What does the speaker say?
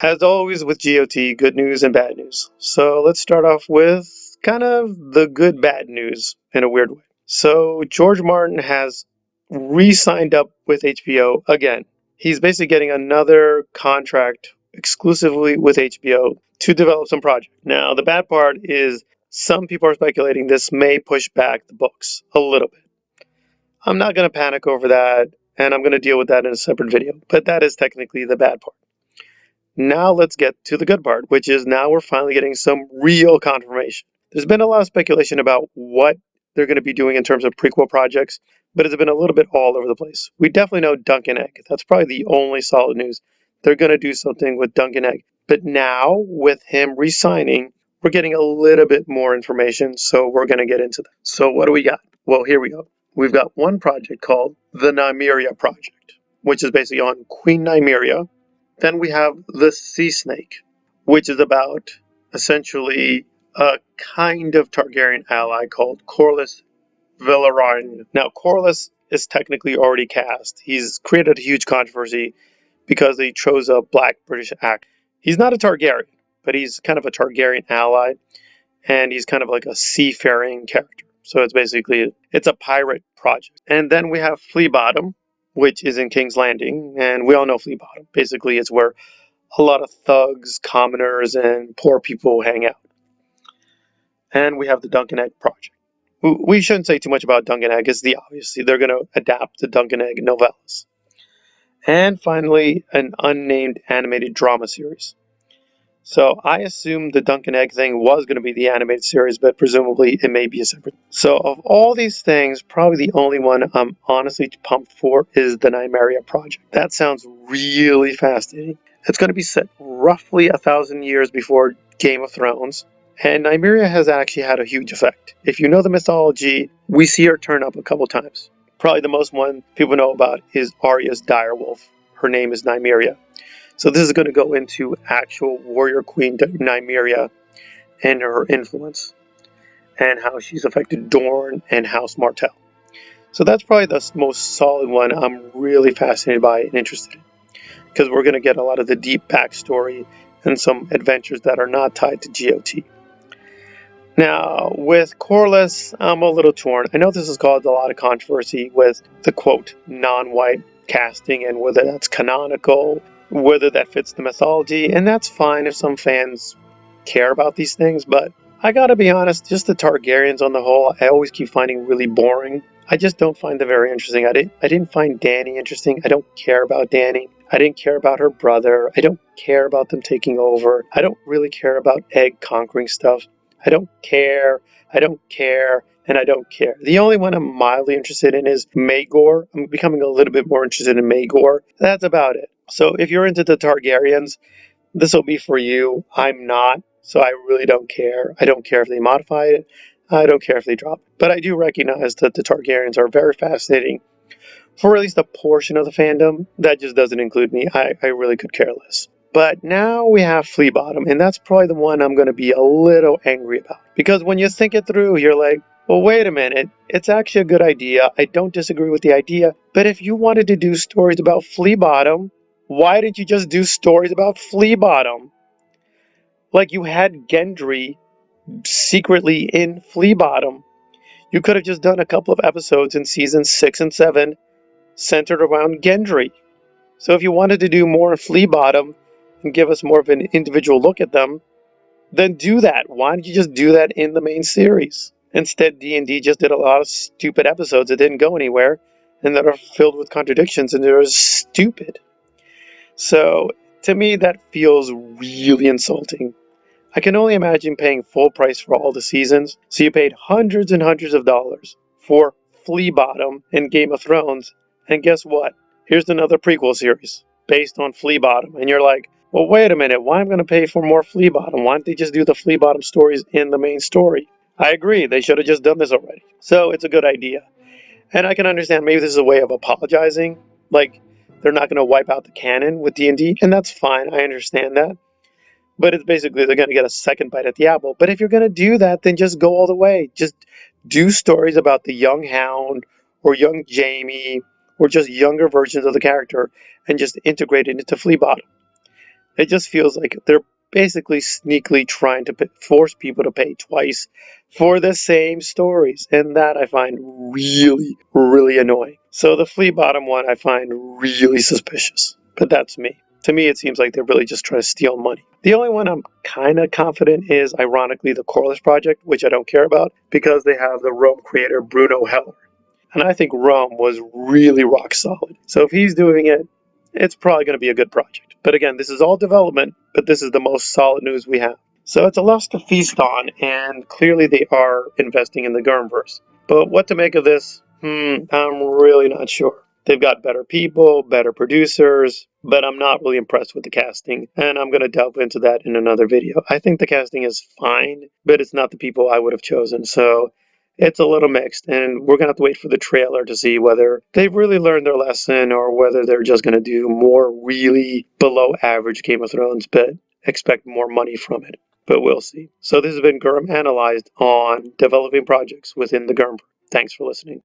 As always with GOT, good news and bad news. So let's start off with kind of the good bad news in a weird way. So George Martin has re-signed up with HBO again. He's basically getting another contract exclusively with HBO to develop some project. Now, the bad part is some people are speculating this may push back the books a little bit. I'm not going to panic over that, and I'm going to deal with that in a separate video, but that is technically the bad part. Now let's get to the good part, which is now we're finally getting some real confirmation. There's been a lot of speculation about what they're going to be doing in terms of prequel projects, but it's been a little bit all over the place. We definitely know Dunk and Egg. That's probably the only solid news. They're going to do something with Dunk and Egg. But now, with him re-signing, we're getting a little bit more information, so we're going to get into that. So what do we got? Well, here we go. We've got one project called the Nymeria Project, which is basically on Queen Nymeria. Then we have the Sea Snake, which is about essentially a kind of Targaryen ally called Corlys Velaryon. Now, Corlys is technically already cast. He's created a huge controversy because they chose a black British actor. He's not a Targaryen, but he's kind of a Targaryen ally, and he's kind of like a seafaring character. So it's a pirate project. And then we have Fleabottom, which is in King's Landing, and we all know Fleabottom. Basically, it's where a lot of thugs, commoners, and poor people hang out. And we have the Dunk and Egg Project. We shouldn't say too much about Dunk and Egg, because obviously they're going to adapt the Dunk and Egg novellas. And finally, an unnamed animated drama series. So I assumed the Dunk and Egg thing was going to be the animated series, but presumably it may be a separate. So of all these things, probably the only one I'm honestly pumped for is the Nymeria Project. That sounds really fascinating. It's going to be set roughly 1,000 years before Game of Thrones, and Nymeria has actually had a huge effect. If you know the mythology, we see her turn up a couple times. Probably the most one people know about is Arya's direwolf. Her name is Nymeria. So this is going to go into actual warrior queen Nymeria and her influence, and how she's affected Dorne and House Martell. So that's probably the most solid one I'm really fascinated by and interested in, because we're going to get a lot of the deep backstory and some adventures that are not tied to GOT. Now, with Corlys, I'm a little torn. I know this has caused a lot of controversy with the quote non-white casting and whether that's canonical, whether that fits the mythology, and that's fine if some fans care about these things, but I gotta be honest, just the Targaryens on the whole, I always keep finding really boring. I just don't find them very interesting. I didn't find Dany interesting. I don't care about Dany. I didn't care about her brother. I don't care about them taking over. I don't really care about Egg conquering stuff. I don't care, and I don't care. The only one I'm mildly interested in is Maegor. I'm becoming a little bit more interested in Maegor. That's about it. So if you're into the Targaryens, this will be for you. I'm not, so I really don't care. I don't care if they modify it. I don't care if they drop it. But I do recognize that the Targaryens are very fascinating for at least a portion of the fandom. That just doesn't include me. I really could care less. But now we have Fleabottom, and that's probably the one I'm going to be a little angry about. Because when you think it through, you're like, well, wait a minute. It's actually a good idea. I don't disagree with the idea. But if you wanted to do stories about Fleabottom, why didn't you just do stories about Fleabottom? Like you had Gendry secretly in Fleabottom. You could have just done a couple of episodes in seasons 6 and 7 centered around Gendry. So if you wanted to do more of Fleabottom and give us more of an individual look at them, then do that. Why didn't you just do that in the main series? Instead, D&D just did a lot of stupid episodes that didn't go anywhere and that are filled with contradictions and they're stupid. So to me, that feels really insulting. I can only imagine paying full price for all the seasons. So you paid hundreds and hundreds of dollars for Fleabottom and Game of Thrones. And guess what? Here's another prequel series based on Fleabottom. And you're like, well, wait a minute. Why am I going to pay for more Fleabottom? Why don't they just do the Fleabottom stories in the main story? I agree. They should have just done this already. So it's a good idea. And I can understand maybe this is a way of apologizing. Like, they're not going to wipe out the canon with D&D. And that's fine. I understand that. But it's basically they're going to get a second bite at the apple. But if you're going to do that, then just go all the way. Just do stories about the young Hound or young Jaime or just younger versions of the character and just integrate it into Fleabottom. It just feels like they're basically sneakily trying to force people to pay twice for the same stories, and that I find really, really annoying. So the flea bottom one I find really suspicious, but that's me. To me, it seems like they're really just trying to steal money. The only one I'm kind of confident is, ironically, the Corliss project, which I don't care about because they have the Rome creator Bruno Heller. And I think Rome was really rock solid. So if he's doing it, it's probably going to be a good project. But again, this is all development, but this is the most solid news we have. So it's a lot to feast on, and clearly they are investing in the GRRMverse. But what to make of this? I'm really not sure. They've got better people, better producers, but I'm not really impressed with the casting, and I'm going to delve into that in another video. I think the casting is fine, but it's not the people I would have chosen, so it's a little mixed, and we're going to have to wait for the trailer to see whether they've really learned their lesson or whether they're just going to do more really below average Game of Thrones, but expect more money from it. But we'll see. So this has been GRRM Analyzed on developing projects within the GRRM. Thanks for listening.